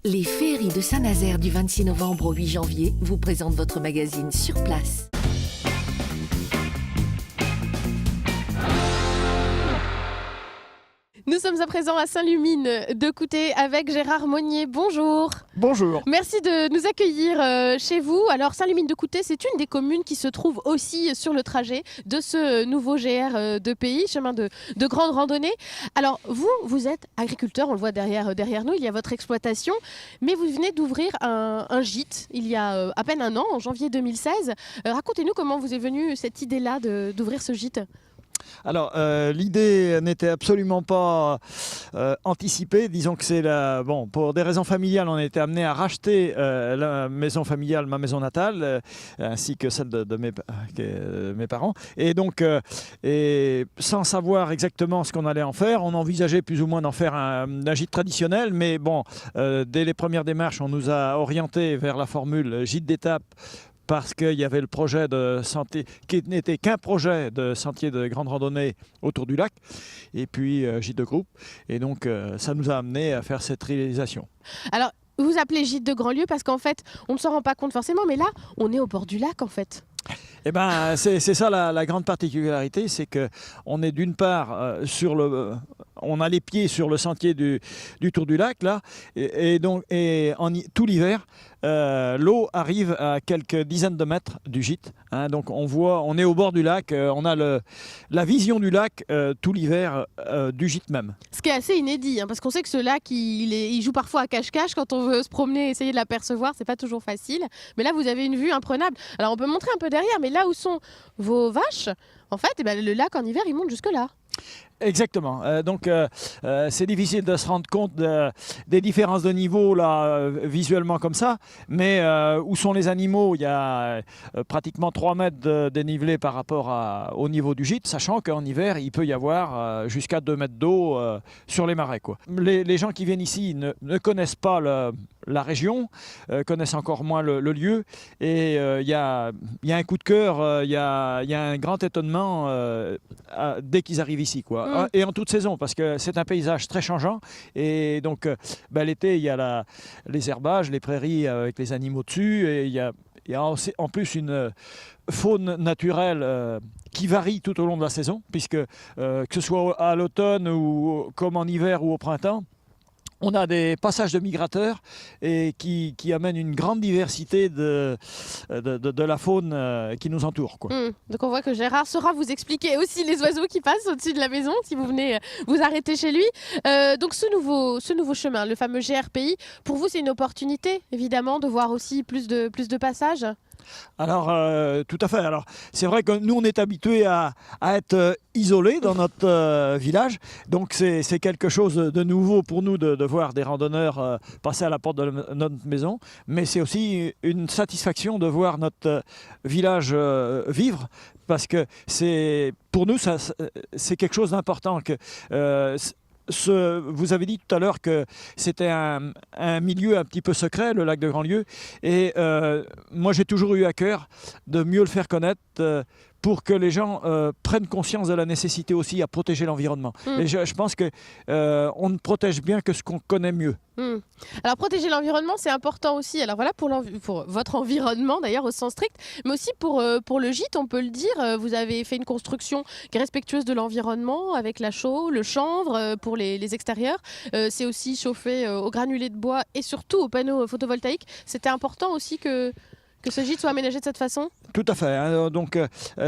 Les féeries de Saint-Nazaire du 26 novembre au 8 janvier vous présentent votre magazine Sur Place. Nous sommes à présent à Saint-Lumine de Coutet avec Gérard Monnier. Bonjour. Bonjour. Merci de nous accueillir chez vous. Alors Saint-Lumine de Coutet, c'est une des communes qui se trouve aussi sur le trajet de ce nouveau GR de pays, chemin de grande randonnée. Alors vous êtes agriculteur, on le voit derrière nous, il y a votre exploitation, mais vous venez d'ouvrir un gîte il y a à peine un an, en janvier 2016. Racontez-nous comment vous est venue cette idée-là d'ouvrir ce gîte. Alors, l'idée n'était absolument pas anticipée. Disons que c'est pour des raisons familiales, on a été amené à racheter la maison familiale, ma maison natale, ainsi que celle de mes parents. Et donc, sans savoir exactement ce qu'on allait en faire, on envisageait plus ou moins d'en faire un gîte traditionnel. Mais bon, dès les premières démarches, on nous a orientés vers la formule gîte d'étape, parce qu'il y avait le projet de sentier, qui n'était qu'un projet de sentier de grande randonnée autour du lac, et puis gîte de groupe. Et donc, ça nous a amené à faire cette réalisation. Alors, vous appelez gîte de grand lieu parce qu'en fait, on ne s'en rend pas compte forcément, mais là, on est au bord du lac en fait. Eh ben, c'est ça la grande particularité, c'est qu'on est d'une part on a les pieds sur le sentier du Tour du Lac là, tout l'hiver, l'eau arrive à quelques dizaines de mètres du gîte. Hein, donc on est au bord du lac, on a la vision du lac tout l'hiver du gîte même. Ce qui est assez inédit, hein, parce qu'on sait que ce lac, il joue parfois à cache-cache quand on veut se promener et essayer de l'apercevoir, c'est pas toujours facile. Mais là, vous avez une vue imprenable. Alors on peut montrer un peu derrière, mais là où sont vos vaches, en fait, le lac en hiver, il monte jusque là. Exactement. Donc, c'est difficile de se rendre compte des différences de niveau là, visuellement comme ça. Mais où sont les animaux? Il y a pratiquement 3 mètres de dénivelé par rapport au niveau du gîte, sachant qu'en hiver, il peut y avoir jusqu'à 2 mètres d'eau sur les marais, quoi. Les gens qui viennent ici ne connaissent pas la région, connaissent encore moins le lieu. Et il y a un coup de cœur, il y a un grand étonnement dès qu'ils arrivent ici, quoi. Et en toute saison, parce que c'est un paysage très changeant. Et donc, l'été, il y a les herbages, les prairies avec les animaux dessus. Et il y a en plus une faune naturelle qui varie tout au long de la saison, puisque que ce soit à l'automne ou comme en hiver ou au printemps, on a des passages de migrateurs et qui amènent une grande diversité de la faune qui nous entoure, quoi. Donc on voit que Gérard saura vous expliquer aussi les oiseaux qui passent au-dessus de la maison si vous venez vous arrêter chez lui. Donc ce nouveau chemin, le fameux GRPI, pour vous c'est une opportunité évidemment de voir aussi plus de passages. Alors, tout à fait. Alors, c'est vrai que nous, on est habitués à être isolés dans notre village. Donc, c'est quelque chose de nouveau pour nous de voir des randonneurs passer à la porte de notre maison. Mais c'est aussi une satisfaction de voir notre village vivre. Parce que pour nous, c'est quelque chose d'important. Vous avez dit tout à l'heure que c'était un milieu un petit peu secret, le lac de Grandlieu. Et moi, j'ai toujours eu à cœur de mieux le faire connaître pour que les gens prennent conscience de la nécessité aussi à protéger l'environnement. Et je pense qu'on ne protège bien que ce qu'on connaît mieux. Alors protéger l'environnement, c'est important aussi. Alors voilà pour votre environnement d'ailleurs au sens strict, mais aussi pour le gîte, on peut le dire. Vous avez fait une construction qui est respectueuse de l'environnement avec la chaux, le chanvre pour les extérieurs. C'est aussi chauffé au granulé de bois et surtout aux panneaux photovoltaïques. C'était important aussi que ce gîte soit aménagé de cette façon? Tout à fait. Hein. Donc,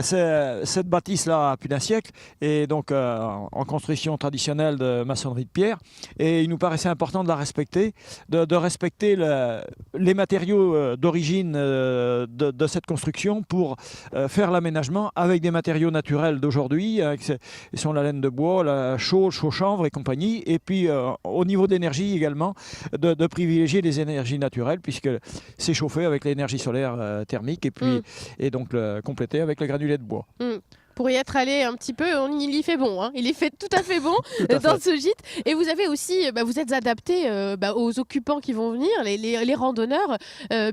cette bâtisse-là a plus d'un siècle, et donc en construction traditionnelle de maçonnerie de pierre. Et il nous paraissait important de la respecter, de respecter les matériaux d'origine de cette construction pour faire l'aménagement avec des matériaux naturels d'aujourd'hui, qui sont la laine de bois, la chaux, chanvre et compagnie. Et puis, au niveau d'énergie également, de privilégier les énergies naturelles, puisque c'est chauffé avec l'énergie solaire thermique et donc complété avec le granulé de bois. Pour y être allé un petit peu, il y fait bon, hein. Il y fait tout à fait bon dans ce gîte. Et vous avez aussi, vous êtes adapté aux occupants qui vont venir, les randonneurs,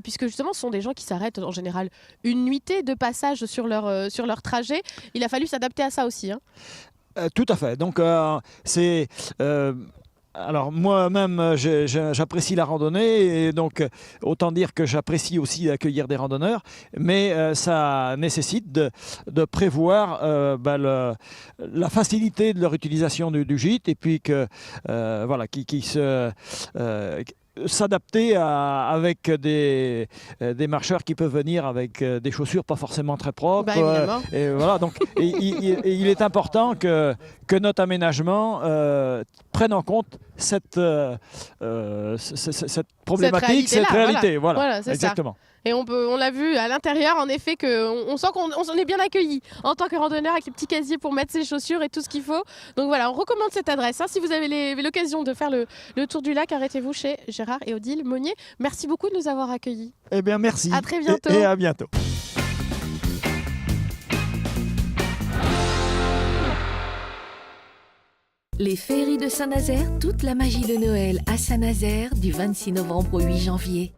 puisque justement ce sont des gens qui s'arrêtent en général une nuitée de passage sur leur trajet. Il a fallu s'adapter à ça aussi, hein. Tout à fait. Donc c'est Alors moi-même, j'apprécie la randonnée et donc autant dire que j'apprécie aussi accueillir des randonneurs, mais ça nécessite de prévoir la facilité de leur utilisation du gîte et puis que voilà, s'adapter avec des marcheurs qui peuvent venir avec des chaussures pas forcément très propres. Bah, évidemment. Et voilà, donc il est important que notre aménagement prenne en compte cette problématique, cette réalité. Voilà, c'est exactement. ça. Et on l'a vu à l'intérieur, en effet, on sent qu'on est bien accueilli en tant que randonneur avec les petits casiers pour mettre ses chaussures et tout ce qu'il faut. Donc voilà, on recommande cette adresse. Hein. Si vous avez l'occasion de faire le tour du lac, arrêtez-vous chez Gérard et Odile Monnier. Merci beaucoup de nous avoir accueillis. Eh bien, merci. À très bientôt. Et à bientôt. Les féeries de Saint-Nazaire, toute la magie de Noël à Saint-Nazaire du 26 novembre au 8 janvier.